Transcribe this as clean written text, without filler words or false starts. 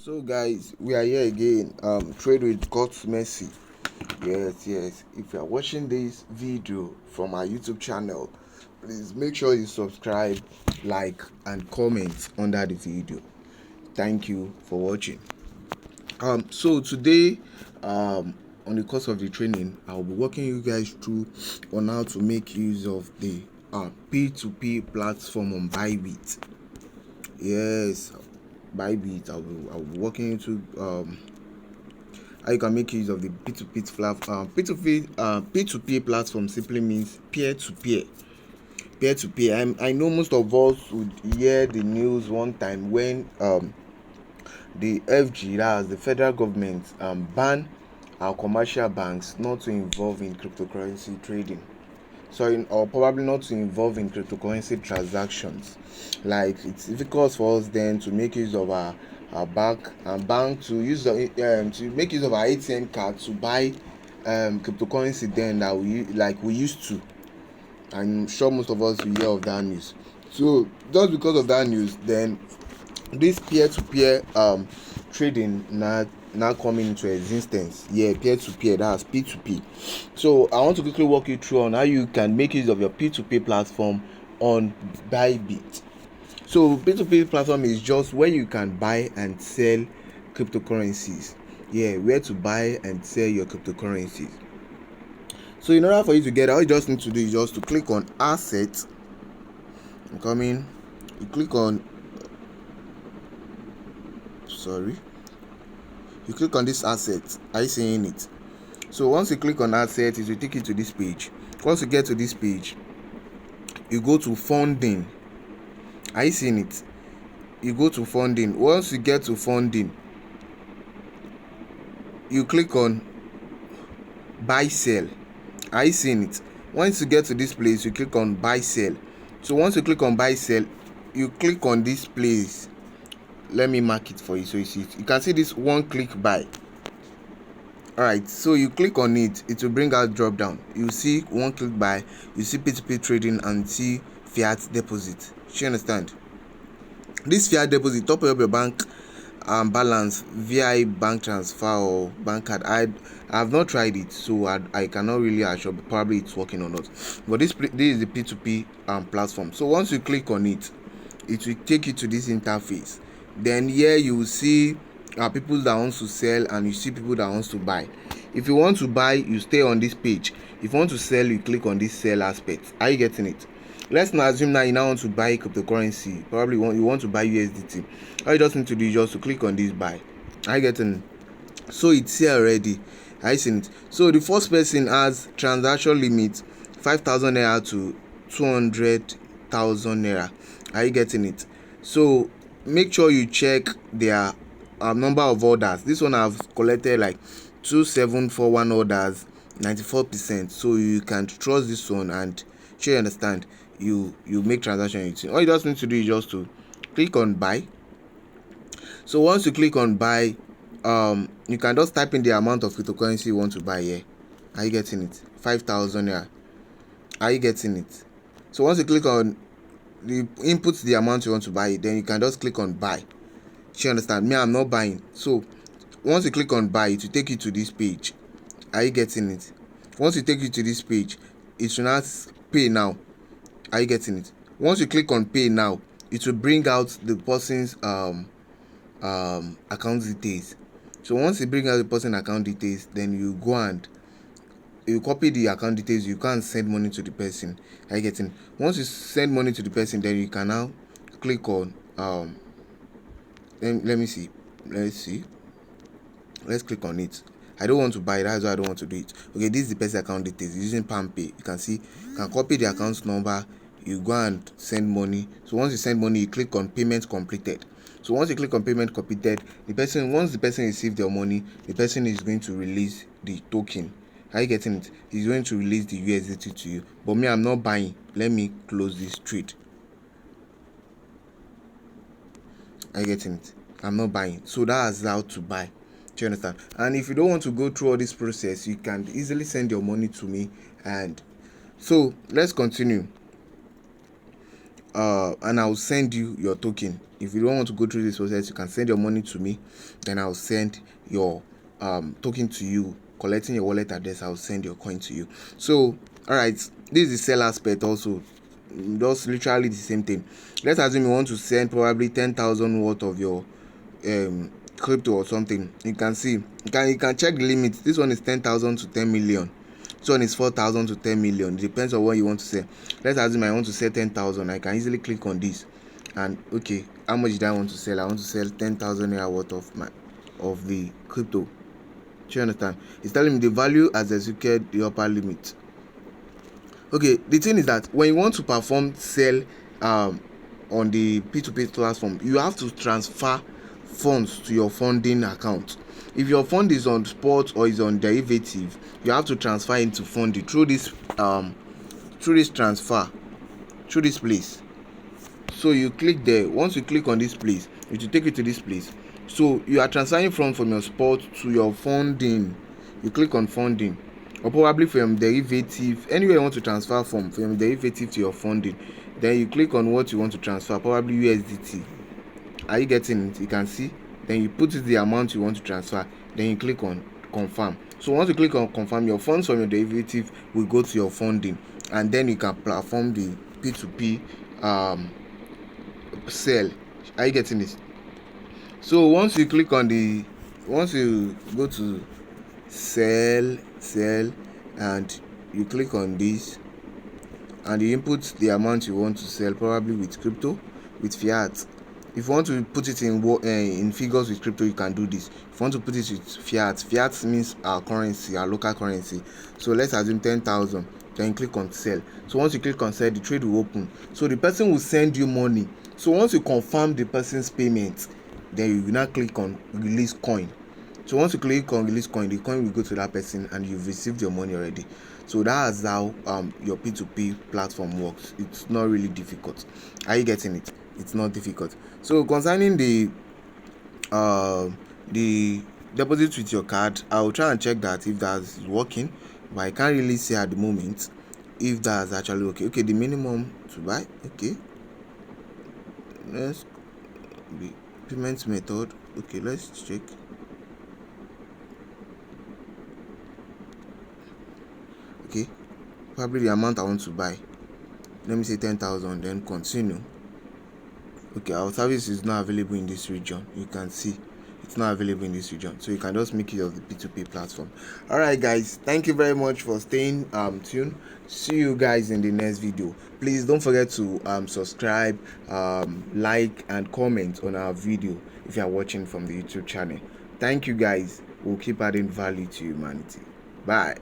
So guys, we are here again. Trade with God's mercy. Yes. If you are watching this video from our YouTube channel, please make sure you subscribe, like, and comment under the video. Thank you for watching. So today, on the course of the training, I'll be walking you guys through on how to make use of the P2P platform on Bybit. Yes, Bybit. I'll be walking into how you can make use of the P2P platform. P2P platform simply means peer to peer. Peer to peer. I know most of us would hear the news one time when the FG, that's the federal government, banned our commercial banks not to involve in cryptocurrency trading. Or probably not to involve in cryptocurrency transactions. Like, it's difficult for us then to make use of our bank to use to make use of our ATM card to buy cryptocurrency then that we used to. I'm sure most of us will hear of that news. So just because of that news, then this peer-to-peer trading now coming into existence. Peer-to-peer, that's P2P. So I want to quickly walk you through on how you can make use of your P2P platform on Bybit. So P2P platform is just where you can buy and sell cryptocurrencies. Where to buy and sell your cryptocurrencies. So in order for you to get, all you just need to do is just to click on assets. You click on you click on this asset. Are you seeing it? So once you click on asset, it will take you to this page. Once you get to this page, you go to funding. Are you seeing it? You go to funding. Once you get to funding, you click on buy sell. Are you seeing it? Once you get to this place, you click on buy sell. So once you click on buy sell, you click on this place. Let me mark it for you so you see it. You can see this one click buy. Alright, so you click on it, it will bring out drop down. You see one click buy, you see P2P trading, and see fiat deposit. Do you understand? This fiat deposit top up your bank balance via bank transfer or bank card. I have not tried it, so I cannot really assure. Probably it's working or not. But this is the P2P platform. So once you click on it, it will take you to this interface. Then here you will see people that wants to sell, and you see people that wants to buy. If you want to buy, you stay on this page. If you want to sell, you click on this sell aspect. Are you getting it? Let's now assume now you now want to buy cryptocurrency. Probably you want to buy USDT. All you just need to do is just to click on this buy. Are you getting it? So it's here already. Are you seeing it? So the first person has transaction limit 5,000 naira to 200,000 naira. Are you getting it? So make sure you check their number of orders. This one I've collected like 2741 orders, 94%. So you can trust this one, and sure you understand, you make transaction. All you just need to do is just to click on buy. So once you click on buy, you can just type in the amount of cryptocurrency you want to buy here. Are you getting it? 5,000 naira. Are you getting it? So once you click on the input the amount you want to buy, then you can just click on buy. You understand? Me, I'm not buying. So once you click on buy, it will take you to this page. Are you getting it? Once you take you to this page, it should not pay now. Are you getting it? Once you click on pay now, it will bring out the person's account details. So once you bring out the person account details, then you go and you copy the account details. You can't send money to the person. Are you getting it? Once you send money to the person, then you can now click on let me see. Let's click on it. I don't want to buy it, that's why I don't want to do it. Okay, this is the person account details using PalmPay. You can see, you can copy the account number, you go and send money. So once you send money, you click on payment completed. So once you click on payment completed, once the person receives their money, the person is going to release the token. Are you getting it? He's going to release the USDT to you. But me, I'm not buying. Let me close this trade. Are you getting it? I'm not buying. So that's how to buy. Do you understand? And if you don't want to go through all this process, you can easily send your money to me. And so let's continue. and I'll send you your token. If you don't want to go through this process, you can send your money to me, then I'll send your token to you. Collecting your wallet address, I'll send your coin to you. So all right, this is the sell aspect also, just literally the same thing. Let's assume you want to send probably 10,000 worth of your crypto or something. You can see, you can check the limit. This one is 10,000 to 10 million. This one is 4,000 to 10 million. It depends on what you want to sell. Let's assume I want to sell 10,000. I can easily click on this and okay, how much do I want to sell? I want to sell 10,000 naira worth of the crypto. Do you understand? It's telling me the value has exceeded the upper limit. Okay, the thing is that when you want to perform sell on the P2P platform, you have to transfer funds to your funding account. If your fund is on spot or is on derivative, you have to transfer into funding through this transfer, through this place. So you click there. Once you click on this place, it will take you to this place. So you are transferring from your spot to your funding. You click on funding, or probably from derivative, anywhere you want to transfer from derivative to your funding. Then you click on what you want to transfer, probably USDT. Are you getting it? You can see. Then you put the amount you want to transfer. Then you click on confirm. So once you click on confirm, your funds from your derivative will go to your funding, and then you can perform the P2P sell. Are you getting this? So once you click on once you go to sell, and you click on this and you input the amount you want to sell, probably with crypto, with fiat. If you want to put it in figures with crypto, you can do this. If you want to put it with fiat means our currency, our local currency. So let's assume 10,000. Then click on sell. So once you click on sell, the trade will open. So the person will send you money. So once you confirm the person's payment, then you will now click on release coin. So once you click on release coin, the coin will go to that person and you've received your money already. So that's how your P2P platform works. It's not really difficult. Are you getting it? It's not difficult. So concerning the deposit with your card, I'll try and check that if that's working, but I can't really say at the moment if that's actually okay. The minimum to buy. Okay, let's the payment method. Okay, let's check. Okay, probably the amount I want to buy. Let me say 10,000, then continue. Okay, our service is not available in this region. You can see it's not available in this region, so you can just make use of the P2P platform. All right guys, thank you very much for staying tuned. See you guys in the next video. Please don't forget to subscribe, like and comment on our video if you are watching from the YouTube channel. Thank you guys. We'll keep adding value to humanity. Bye.